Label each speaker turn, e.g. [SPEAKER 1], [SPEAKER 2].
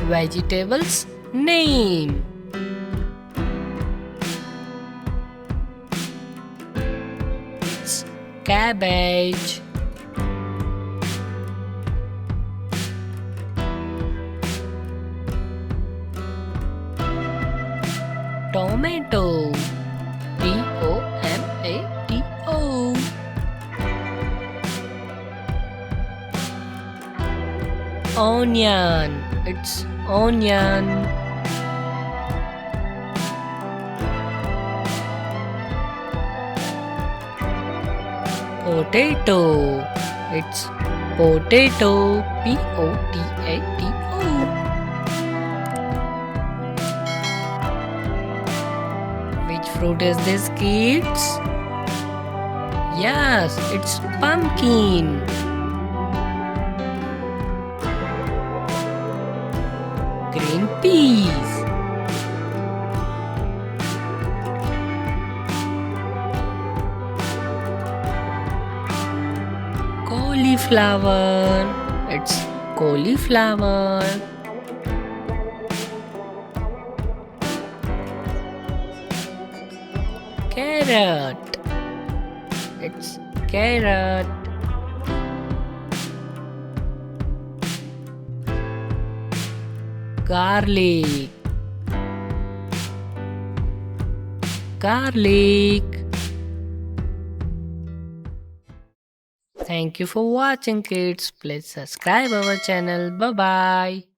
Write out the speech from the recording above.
[SPEAKER 1] Vegetables name: cabbage, tomato, tomato, onion, it's onion, potato, it's potato, potato. Which fruit is this, kids? Yes, it's pumpkin. Green peas. Cauliflower. It's cauliflower. Carrot. It's carrot. Garlic. Garlic. Thank you for watching, kids. Please subscribe our channel. Bye bye.